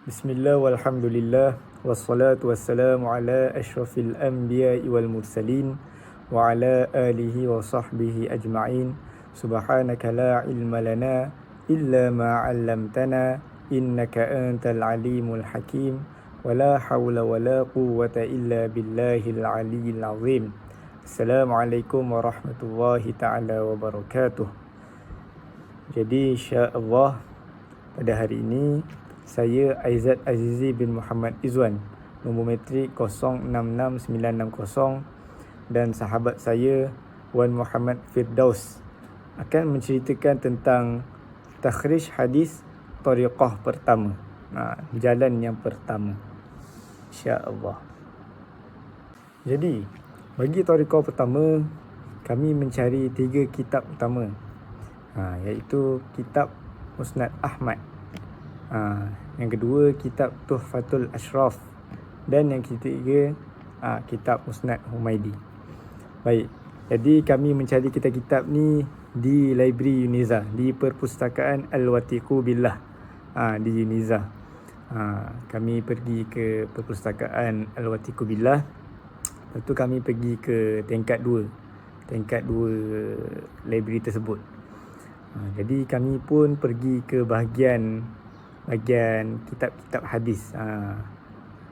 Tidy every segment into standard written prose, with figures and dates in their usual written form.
Bismillah walhamdulillah wassalatu wassalamu ala asyrafil anbiya'i wal mursalin wa ala alihi wa sahbihi ajma'in. Subhanaka la ilma lana illa ma 'allamtana innaka antal alimul hakim wa la hawla wa la quwwata illa billahil aliyyil azim. Assalamualaikum warahmatullahi taala wabarakatuh. Jadi insya-Allah pada hari ini saya Aizat Azizi bin Muhammad Izwan, nombor metrik 066960, dan sahabat saya Wan Muhammad Firdaus akan menceritakan tentang takhrij hadis tariqah pertama, jalan yang pertama, insya-Allah. Jadi bagi tariqah pertama, kami mencari 3 kitab utama, iaitu kitab Musnad Ahmad, yang kedua kitab Tuhfatul Ashraf, dan yang ketiga kitab Musnad Humaidi. Baik, jadi kami mencari kitab-kitab ni di library Uniza, di perpustakaan Al-Watiqu Billah di Uniza. Kami pergi ke perpustakaan Al-Watiqu Billah. Lepas tu kami pergi ke tingkat 2 library tersebut. Jadi kami pun pergi ke bahagian kitab-kitab hadis.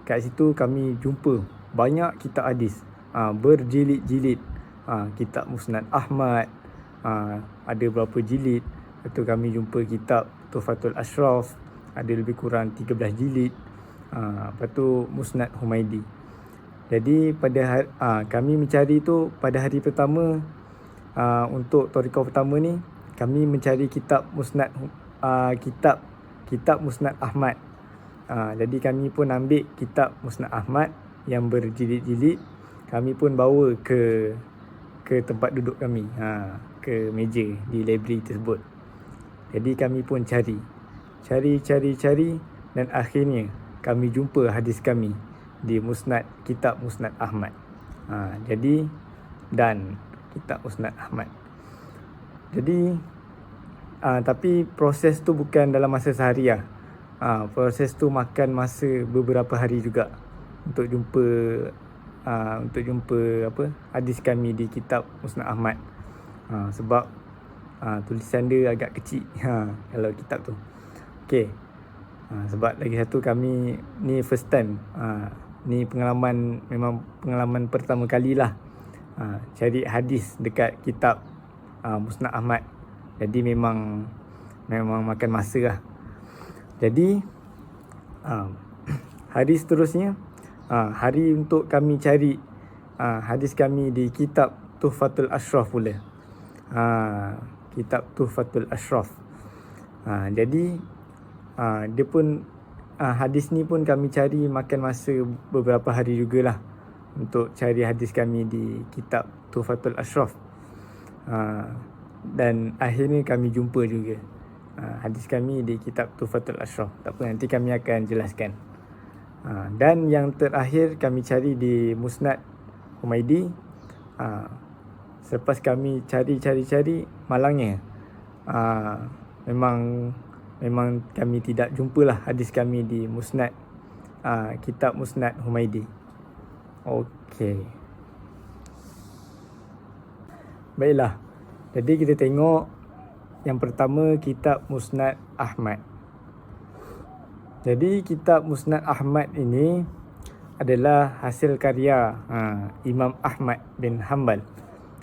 Kat situ kami jumpa banyak kitab hadis berjilid-jilid. Kitab Musnad Ahmad ada berapa jilid. Lepas tu kami jumpa kitab Tuhfatul Ashraf, ada lebih kurang 13 jilid. Lepas tu Musnad Humaidi. Jadi kami mencari tu pada hari pertama, untuk tariqah pertama ni kami mencari kitab Musnad kitab Musnad Ahmad. Jadi kami pun ambil kitab Musnad Ahmad yang berjilid-jilid. Kami pun bawa ke tempat duduk kami, ke meja di library tersebut. Jadi kami pun cari, dan akhirnya kami jumpa hadis kami di kitab Musnad Ahmad. Kitab Musnad Ahmad. Jadi tapi proses tu bukan dalam masa sehari lah. Proses tu makan masa beberapa hari juga untuk jumpa hadis kami di kitab Musnad Ahmad. Sebab tulisan dia agak kecil kalau kitab tu. Okey. Sebab lagi satu, kami ni first time. Ni memang pengalaman pertama kali lah cari hadis dekat kitab Musnad Ahmad. Jadi memang makan masa lah. Jadi hari seterusnya, hari untuk kami cari hadis kami di kitab Tuhfatul Ashraf pula. Kitab Tuhfatul Ashraf. Jadi dia pun hadis ni pun kami cari makan masa beberapa hari jugalah untuk cari hadis kami di kitab Tuhfatul Ashraf. Dan akhirnya kami jumpa juga hadis kami di kitab Tuhfatul Ashraf. Tak apa, nanti kami akan jelaskan. Dan yang terakhir kami cari di Musnad Humaidi. Selepas kami cari, malangnya memang kami tidak jumpalah hadis kami di Musnad, kitab Musnad Humaidi. Okey. Baiklah. Jadi kita tengok yang pertama, kitab Musnad Ahmad. Jadi kitab Musnad Ahmad ini adalah hasil karya Imam Ahmad bin Hanbal,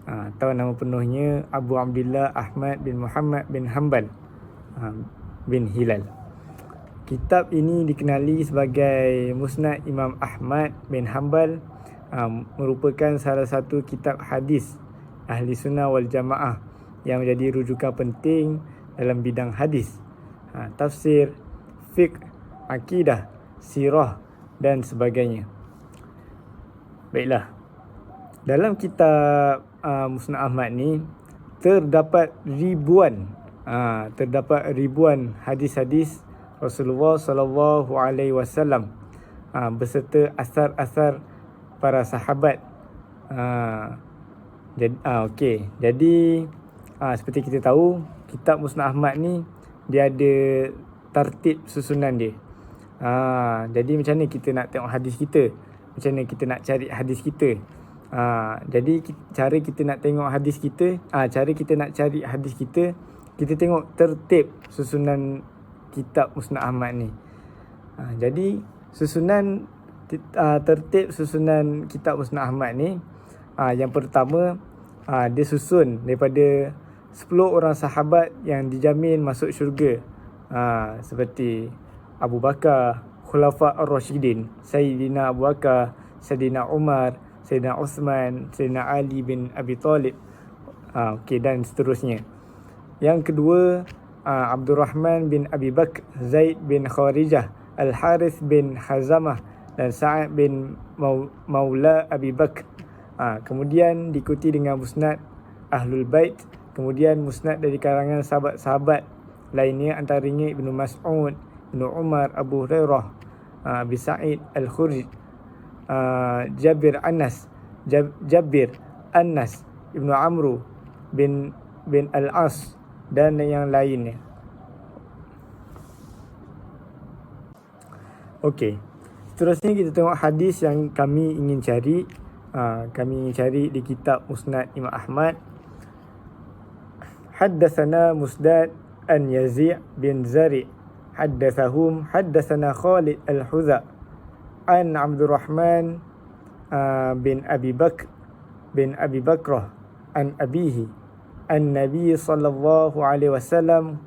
atau nama penuhnya Abu Abdullah Ahmad bin Muhammad bin Hanbal bin Hilal. Kitab ini dikenali sebagai Musnad Imam Ahmad bin Hanbal. Merupakan salah satu kitab hadis Ahli Sunnah wal Jamaah yang menjadi rujukan penting dalam bidang hadis, tafsir, fiqh, akidah, sirah dan sebagainya. Baiklah, dalam kitab Musnad Ahmad ni terdapat ribuan hadis-hadis Rasulullah sallallahu alaihi wasallam beserta asar-asar para sahabat. Jadi seperti kita tahu, kitab Musnad Ahmad ni dia ada tertib susunan dia. Jadi macam mana kita nak tengok hadis kita? Macam mana kita nak cari hadis kita? Jadi cara kita nak tengok hadis kita, cara kita nak cari hadis kita tengok tertib susunan kitab Musnad Ahmad ni. Jadi susunan tertib susunan kitab Musnad Ahmad ni, yang pertama, dia susun daripada 10 orang sahabat yang dijamin masuk syurga, seperti Abu Bakar, Khulafa Ar-Rashidin, Sayyidina Abu Bakar, Sayyidina Umar, Sayyidina Uthman, Sayyidina Ali bin Abi Talib, dan seterusnya. Yang kedua, Abdul Rahman bin Abi Bakr, Zaid bin Kharijah, Al-Harith bin Hazamah dan Sa'ad bin Maula Abi Bakr. Kemudian diikuti dengan musnad Ahlul Bait, kemudian musnad dari kalangan sahabat-sahabat lainnya, antaranya Ibnu Mas'ud, Ibnu Umar, Abu Hurairah, Abi Sa'id Al-Khudri, Jabir Anas, Ibnu Amru bin Al-As dan yang lainnya. Okey. Seterusnya kita tengok hadis yang kami ingin cari. Kami ingin cari di kitab Musnad Imam Ahmad. Haddatsana Musdad an Yazid bin Zari' haddatsana Khalid Al-Huza an Abdurrahman bin Abi Bakrah an abihi an Nabi sallallahu alaihi wasallam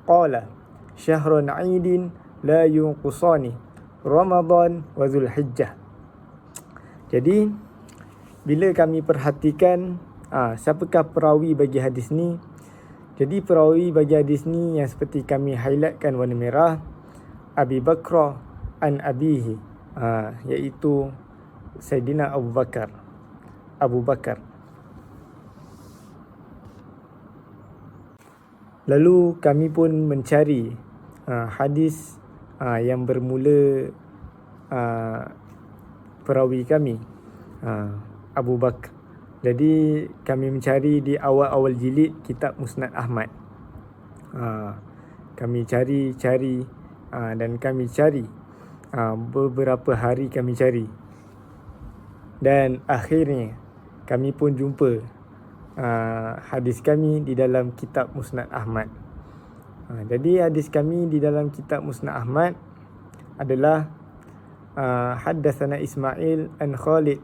qala syahrun 'idin la yunqusani Ramadan wa Zulhijjah. Jadi bila kami perhatikan siapakah perawi bagi hadis ni, jadi perawi bagi hadis ni yang seperti kami highlightkan warna merah, Abi Bakrah an abihi, iaitu Sayyidina Abu Bakar. Lalu kami pun mencari hadis yang bermula perawi kami, Abu Bakar. Jadi kami mencari di awal-awal jilid kitab Musnad Ahmad. Kami cari dan kami cari beberapa hari kami cari. Dan akhirnya kami pun jumpa hadis kami di dalam kitab Musnad Ahmad. Jadi hadis kami di dalam kitab Musnad Ahmad adalah haddatsana Ismail an Khalid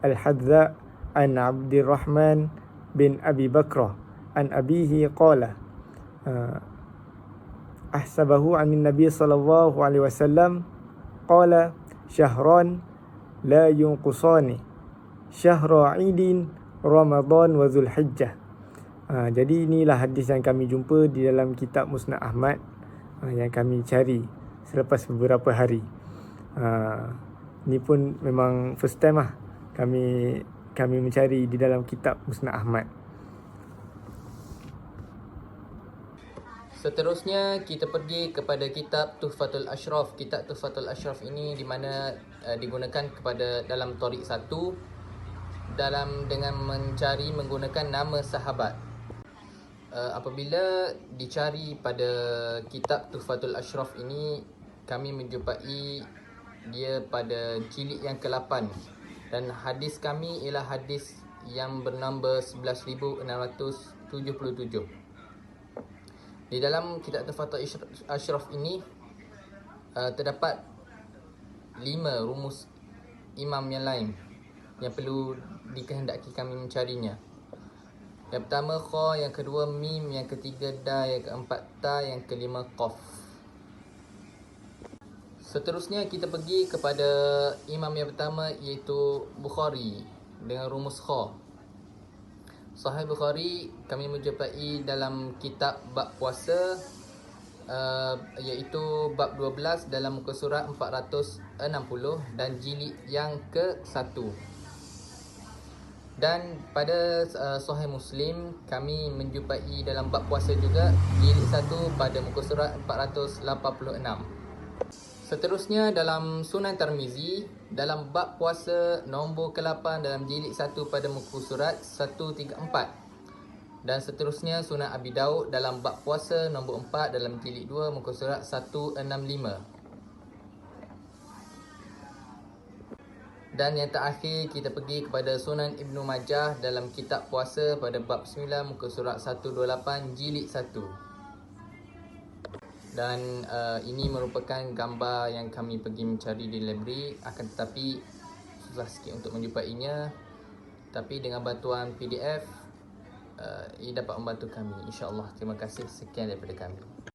Al-Hadza an Abdurrahman bin Abi Bakrah an abihi qala ahsabahu anin Nabi sallallahu alaihi wasallam qala syahran la yunqusani syahra 'idin Ramadan wa Zulhijjah. Jadi inilah hadis yang kami jumpa di dalam kitab Musnad Ahmad yang kami cari selepas beberapa hari. Ini pun memang first time kami mencari di dalam kitab Musnad Ahmad. Seterusnya kita pergi kepada kitab Tuhfatul Ashraf. Kitab Tuhfatul Ashraf ini di mana digunakan kepada dalam Tariq 1 dengan mencari menggunakan nama sahabat. Apabila dicari pada kitab Tuhfatul Ashraf ini, kami menjumpai dia pada jilid yang ke-8 dan hadis kami ialah hadis yang bernambah 11,677. Di dalam kitab Tuhfatul Ashraf ini terdapat 5 rumus imam yang lain yang perlu dikehendaki kami mencarinya. Yang pertama kha, yang kedua mim, yang ketiga da, yang keempat ta, yang kelima qaf. Seterusnya kita pergi kepada imam yang pertama, iaitu Bukhari dengan rumus kha. Sahih Bukhari kami menjumpai dalam kitab bab puasa, iaitu bab 12 dalam muka surat 460 dan jilid yang ke-1. Dan pada Sahih Muslim kami menjumpai dalam bab puasa juga jilid 1 pada muka surat 486. Seterusnya dalam Sunan Tirmizi dalam bab puasa nombor ke-8 dalam jilid 1 pada muka surat 134. Dan seterusnya Sunan Abi Daud dalam bab puasa nombor 4 dalam jilid 2 muka surat 165. Dan yang terakhir kita pergi kepada Sunan Ibnu Majah dalam kitab puasa pada bab 9 muka surat 128 jilid 1. Dan ini merupakan gambar yang kami pergi mencari di library, akan tetapi susah sikit untuk menjumpainya. Tapi dengan bantuan PDF ia dapat membantu kami, insya-Allah. Terima kasih, sekian daripada kami.